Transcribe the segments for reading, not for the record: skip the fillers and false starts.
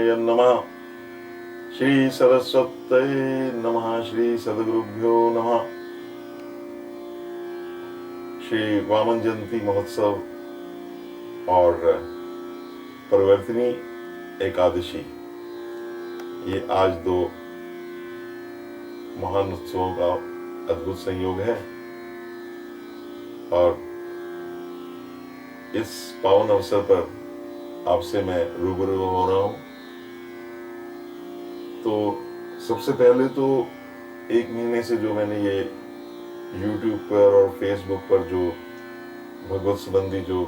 नारायणाय नमः। श्री सरस्वत्यै नमः। श्री सद्गुरुभ्यो नमः। श्री वामन जयंती महोत्सव और परिवर्तनी एकादशी, ये आज दो महान उत्सवों का अद्भुत संयोग है और इस पावन अवसर पर आपसे मैं रूबरू हो रहा हूं। तो सबसे पहले तो एक महीने से जो मैंने ये YouTube पर और Facebook पर जो भगवत संबंधी जो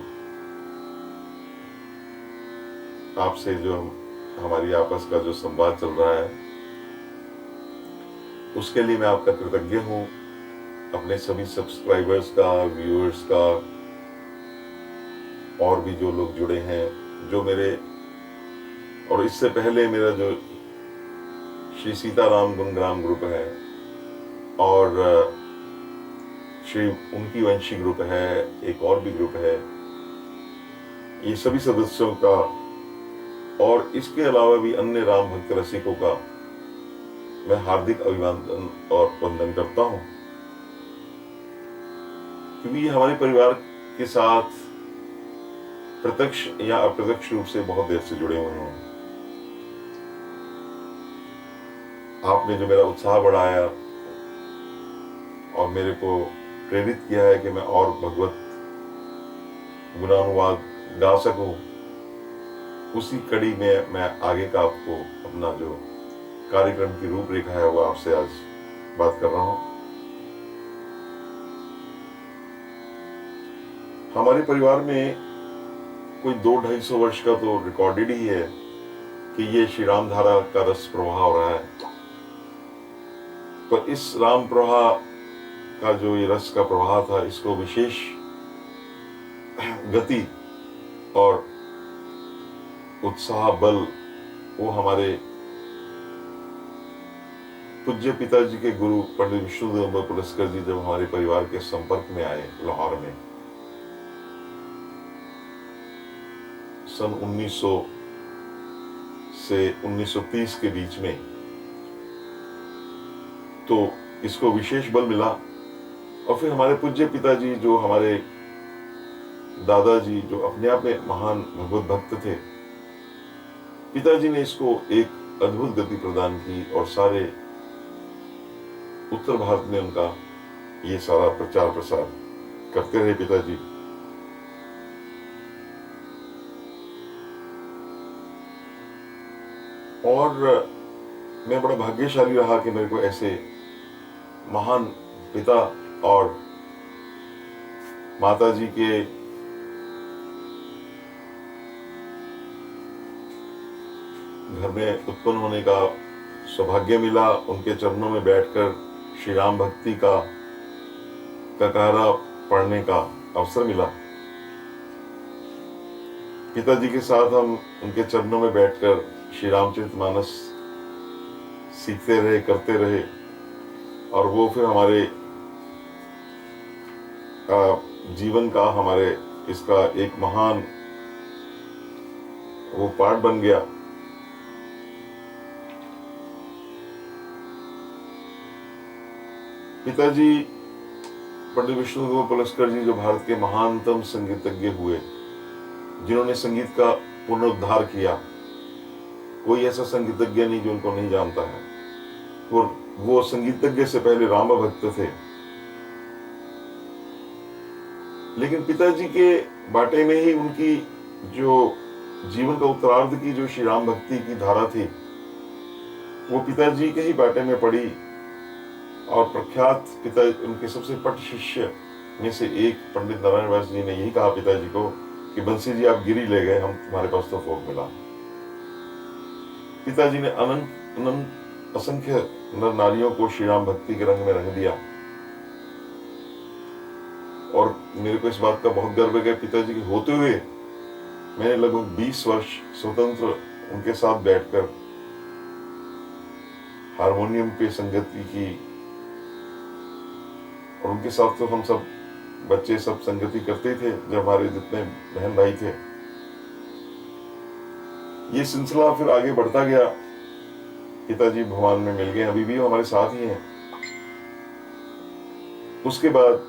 आपसे जो हमारी आपस का जो संवाद चल रहा है, उसके लिए मैं आपका कृतज्ञ हूं। अपने सभी सब्सक्राइबर्स का, व्यूअर्स का और भी जो लोग जुड़े हैं, जो मेरे और इससे पहले मेरा जो श्री सीताराम गुणग्राम ग्रुप है और श्री उनकी वंशी ग्रुप है, एक और भी ग्रुप है, ये सभी सदस्यों का और इसके अलावा भी अन्य राम भक्त रसिकों का मैं हार्दिक अभिवादन और वंदन करता हूं, क्योंकि हमारे परिवार के साथ प्रत्यक्ष या अप्रत्यक्ष रूप से बहुत देर से जुड़े हुए हैं। आपने जो मेरा उत्साह बढ़ाया और मेरे को प्रेरित किया है कि मैं और भगवत गुणानुवाद गा सकूं, उसी कड़ी में मैं आगे का आपको अपना जो कार्यक्रम की रूपरेखा है वो आपसे आज बात कर रहा हूं। हमारे परिवार में कोई 200-250 वर्ष का तो रिकॉर्डेड ही है कि ये श्री राम धारा का रस प्रवाह हो रहा है। पर इस राम प्रवाह का जो ये रस का प्रवाह था, इसको विशेष गति और उत्साह बल वो हमारे पूज्य पिताजी के गुरु पंडित विष्णुदेव पुरस्कर जी जब हमारे परिवार के संपर्क में आए लाहौर में सन 1900 से 1930 के बीच में, तो इसको विशेष बल मिला। और फिर हमारे पूज्य पिताजी जो हमारे दादाजी जो अपने आप में महान भगवत भक्त थे, पिताजी ने इसको एक अद्भुत गति प्रदान की और सारे उत्तर भारत में उनका ये सारा प्रचार प्रसार करते रहे पिताजी। और मैं बड़ा भाग्यशाली रहा कि मेरे को ऐसे महान पिता और माताजी के घर में उत्पन्न होने का सौभाग्य मिला। उनके चरणों में बैठकर श्री राम भक्ति का ककारा पढ़ने का अवसर मिला। पिताजी के साथ हम उनके चरणों में बैठकर श्री रामचरितमानस सीखते रहे, करते रहे और वो फिर हमारे जीवन का, हमारे इसका एक महान वो पार्ट बन गया। पिताजी पंडित विष्णुदेव पुरस्कर जी जो भारत के महानतम संगीतज्ञ हुए, जिन्होंने संगीत का पुनरुद्धार किया, कोई ऐसा संगीतज्ञ नहीं जो उनको नहीं जानता है। वो संगीतज्ञ से पहले राम भक्त थे। लेकिन पिताजी के बाटे में ही उनकी जो जीवन का उत्तरार्ध की जो श्री राम भक्ति की धारा थी, वो पिताजी के ही बाटे में पड़ी। और प्रख्यात पिता उनके सबसे पट शिष्य में से एक पंडित नारायण व्यास जी ने यही कहा पिताजी को कि बंसी जी आप गिरी ले गए, हम तुम्हारे पास तो फोक मिला। पिताजी ने अनंत असंख्य नर नारियों को श्री राम भक्ति के रंग में रंग दिया। और मेरे को इस बात का बहुत गर्व है कि पिताजी के होते हुए मैंने लगभग 20 वर्ष स्वतंत्र उनके साथ बैठकर हारमोनियम पे संगति की। और उनके साथ तो हम सब बच्चे सब संगति करते थे जब हमारे जितने बहन भाई थे। ये सिलसिला फिर आगे बढ़ता गया। पिताजी भगवान में मिल गए, अभी भी वो हमारे साथ ही हैं। उसके बाद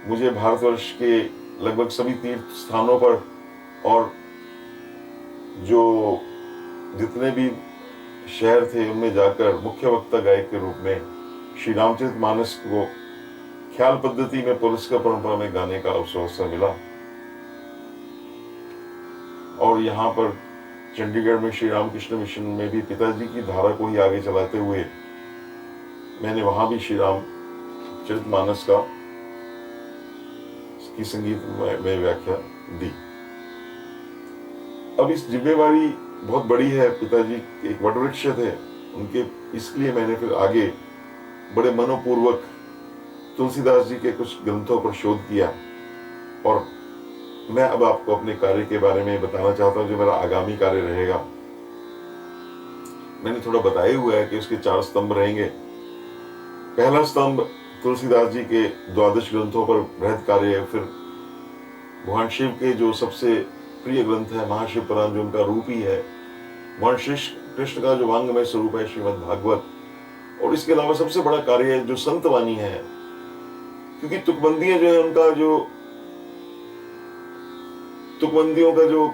मुझे भारतवर्ष के लगभग सभी तीर्थ स्थानों पर और जो जितने भी शहर थे उनमें जाकर मुख्य वक्ता गायक के रूप में श्री रामचरितमानस को ख्याल पद्धति में पुरस्कार परंपरा में गाने का अवसर मिला। और यहाँ पर चंडीगढ़ में श्री रामकृष्ण मिशन में भी पिताजी की धारा को ही आगे चलाते हुए मैंने वहां भी श्री रामचरितमानस की संगीत में व्याख्या दी। अब इस जिम्मेवारी बहुत बड़ी है, पिताजी एक वटवृक्ष थे उनके, इसलिए मैंने फिर आगे बड़े मनोपूर्वक तुलसीदास जी के कुछ ग्रंथों पर शोध किया। और मैं अब आपको अपने कार्य के बारे में बताना चाहता हूं, जो मेरा आगामी कार्य रहेगा। मैंने थोड़ा बताया हुआ है कि उसके 4 स्तंभ रहेंगे। पहला स्तंभ तुलसीदास जी के 12 ग्रंथों पर बृहद कार्य है। फिर भगवान शिव के जो सबसे प्रिय ग्रंथ है महाशिव पुराण, जो उनका रूप ही है, भगवान श्री कृष्ण का जो वांगमय स्वरूप है श्रीमद् भागवत। और इसके अलावा सबसे बड़ा कार्य है जो संतवाणी है, क्योंकि तुकबंदियां जो है उनका जो तुकबंदियों का जो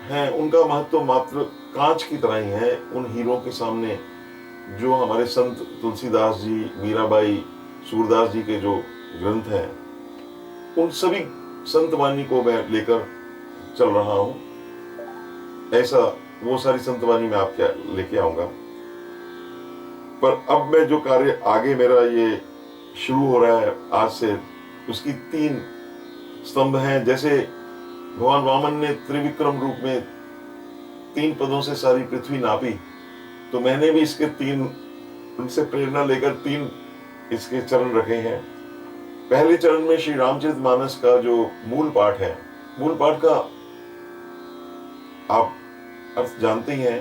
है उनका महत्व मात्र कांच की तरह ही है उन हीरों के सामने जो हमारे संत तुलसीदास जी, मीराबाई, सूरदास जी के जो ग्रंथ हैं, उन सभी संतवाणी को मैं लेकर चल रहा हूं। ऐसा वो सारी संतवाणी में आपके लेके आऊंगा। पर अब मैं जो कार्य आगे मेरा ये शुरू हो रहा है आज से, उसकी 3 स्तंभ हैं। जैसे भगवान वामन ने त्रिविक्रम रूप में 3 पदों से सारी पृथ्वी नापी, तो मैंने भी इसके 3 उनसे प्रेरणा लेकर 3 इसके चरण रखे हैं। पहले चरण में श्री रामचरितमानस का जो मूल पाठ है, मूल पाठ का आप अर्थ जानते ही हैं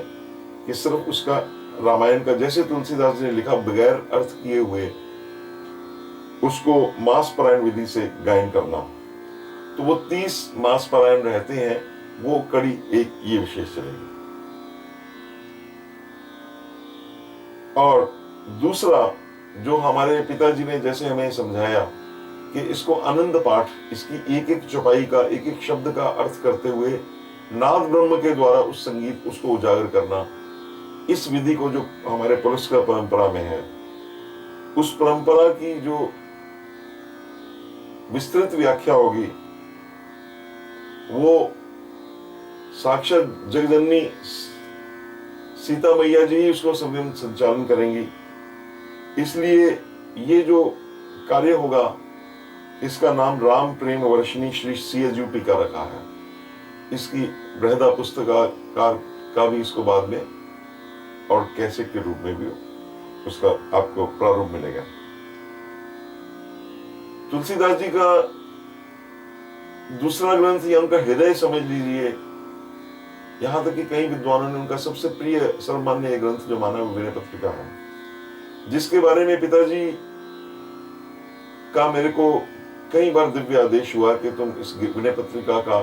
कि सिर्फ उसका रामायण का, जैसे तुलसीदास जी ने लिखा, बगैर अर्थ किए हुए उसको मास पारायण विधि से गायन करना। तो वो 30 मास पारायण रहते हैं, वो कड़ी एक ये विशेष चलेगी। और दूसरा जो हमारे पिताजी ने जैसे हमें समझाया कि इसको आनंद पाठ, इसकी एक एक चौपाई का, एक एक शब्द का अर्थ करते हुए नाद ब्रह्म के द्वारा उस संगीत उसको उजागर करना, इस विधि को जो हमारे पुरस्कार परंपरा में है, उस परंपरा की जो विस्तृत व्याख्या होगी वो साक्षात जगजननी सीता मैया जी ही उसको संचालन करेंगी। इसलिए ये जो कार्य होगा इसका नाम राम प्रेम वर्षिणी श्री CSU टीका रखा है। इसकी बृहदा पुस्तकार का भी इसको बाद में और कैसेट के रूप में भी उसका आपको प्रारूप मिलेगा। तुलसीदास जी का दूसरा ग्रंथ या उनका हृदय समझ लीजिए, यहां तक कि कई विद्वानों ने उनका सबसे प्रिय सर्वमान्य ग्रंथ जो माना वो विनय पत्रिका है, जिसके बारे में पिताजी का मेरे को कई बार दिव्य आदेश हुआ कि तुम इस विनय पत्रिका का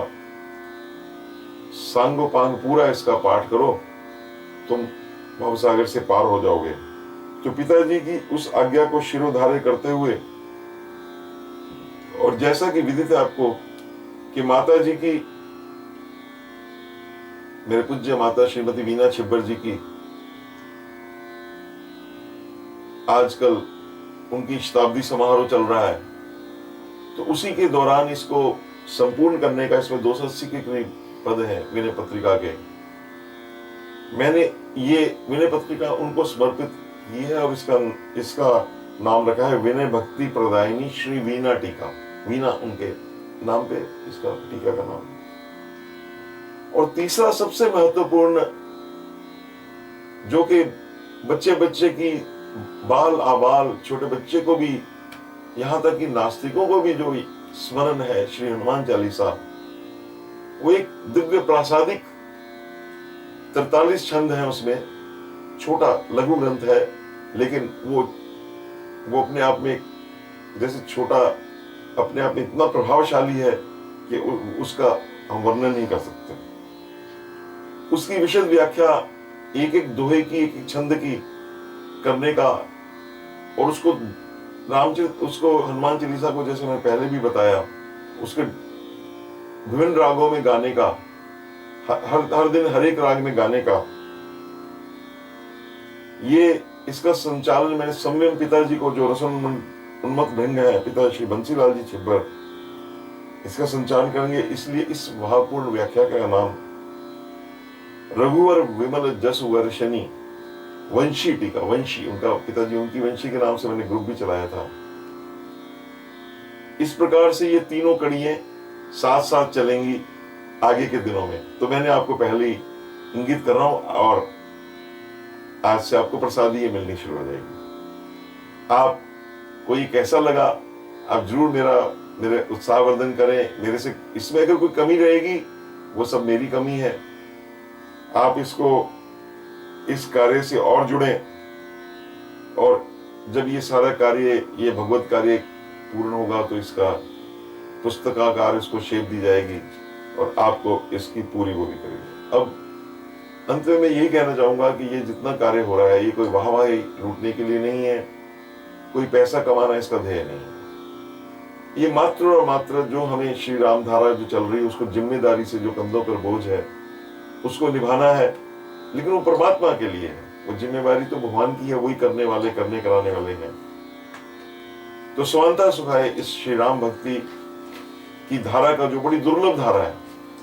सांगोपांग पूरा इसका पाठ करो, तुम भवसागर से पार हो जाओगे। तो पिताजी की उस आज्ञा को शिरोधार्य करते हुए, और जैसा कि विदित है आपको कि माता जी की, मेरे पूज्य माता श्रीमती वीना छिब्बर जी की आजकल उनकी शताब्दी समारोह चल रहा है, तो उसी के दौरान इसको संपूर्ण करने का, इसमें 280 के करीब पद हैं विनय पत्रिका के। मैंने ये विनय पत्रिका उनको समर्पित की है। अब इसका नाम रखा है विनय भक्ति प्रदायिनी श्री वीना टीका। वीना उनके नाम पे इसका टीका का नाम। और तीसरा सबसे महत्वपूर्ण, जो कि बच्चे बच्चे की, बाल आबाल छोटे बच्चे को भी, यहां तक कि नास्तिकों को भी जो स्मरण है, श्री हनुमान चालीसा, वो एक दिव्य प्रासादिक 43 छंद है उसमें, छोटा लघु ग्रंथ है, लेकिन वो अपने आप में, जैसे छोटा अपने आप में इतना प्रभावशाली है कि उसका हम वर्णन नहीं कर सकते। उसकी विशद व्याख्या एक एक दोहे की, एक एक छंद की करने का, और उसको उसको हनुमान चालीसा को, जैसे मैं पहले भी बताया, उसके विभिन्न रागों में गाने का, हर दिन हर एक राग में गाने का, ये इसका संचालन मैंने सम्यम पिताजी को, जो रसन उन्मत्त भृंग है, पिता श्री बंसीलाल जी छिब्बर, इसका संचालन करेंगे। इसलिए इस भावपूर्ण व्याख्या का नाम रघुवर विमल जस वर्षनी वंशी टीका, वंशी उनका पिताजी, उनकी वंशी के नाम से मैंने ग्रुप भी चलाया था। इस प्रकार से ये तीनों कड़ियां साथ साथ चलेंगी आगे के दिनों में। तो मैंने आपको पहले ही इंगित कर रहा हूं, और आज से आपको प्रसादी ये मिलनी शुरू हो जाएगी। आप कोई कैसा लगा, आप जरूर मेरे उत्साहवर्धन करें। मेरे से इसमें अगर कोई कमी रहेगी, वो सब मेरी कमी है। आप इस कार्य से और जुड़ें, और जब ये सारा कार्य, ये भगवत कार्य पूर्ण होगा, तो इसका पुस्तकाकार इसको शेप दी जाएगी और आपको इसकी पूरी वो भी करेगी। अब अंत में मैं यही कहना चाहूंगा कि ये जितना कार्य हो रहा है, ये कोई वाहवाही लूटने के लिए नहीं है, कोई पैसा कमाना इसका ध्येय नहीं है। ये मात्र और मात्र जो हमें श्री राम धारा जो चल रही है, उसको जिम्मेदारी से, जो कंधों पर बोझ है, उसको निभाना है। लेकिन वो परमात्मा के लिए है, वो जिम्मेदारी तो भगवान की है, वही करने वाले, करने कराने वाले हैं। तो स्वांता सुखाए इस श्री राम भक्ति की धारा का, जो बड़ी दुर्लभ धारा है,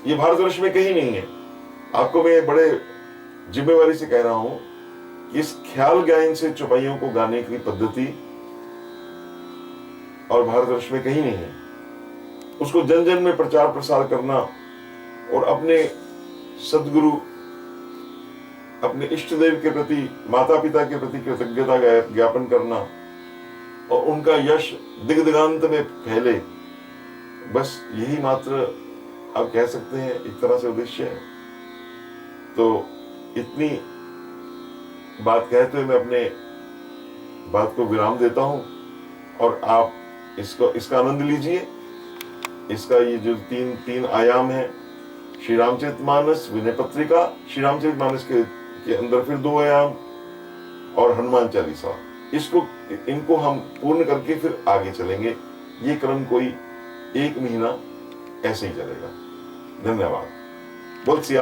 ये भारतवर्ष में कहीं नहीं है। आपको मैं बड़े जिम्मेवारी से कह रहा हूं कि इस ख्याल गायन से चौपाइयों को गाने की पद्धति और भारतवर्ष में कहीं नहीं है। उसको जन जन में प्रचार प्रसार करना, और अपने सदगुरु, अपने इष्ट देव के प्रति, माता पिता के प्रति कृतज्ञता ज्ञापन करना, और उनका यश दिग्दिगांत में फैले, बस यही मात्र आप कह सकते हैं एक तरह से उद्देश्य है। तो इतनी बात कहते हुए मैं अपने बात को विराम देता हूं, और आप इसका आनंद लीजिए। इसका ये जो तीन आयाम है, श्री रामचरितमानस, विनय पत्रिका, श्री रामचरितमानस के अंदर फिर 2 आयाम, और हनुमान चालीसा, इनको हम पूर्ण करके फिर आगे चलेंगे। ये क्रम कोई 1 महीना ऐसे ही चलेगा। धन्यवाद। बहुत सी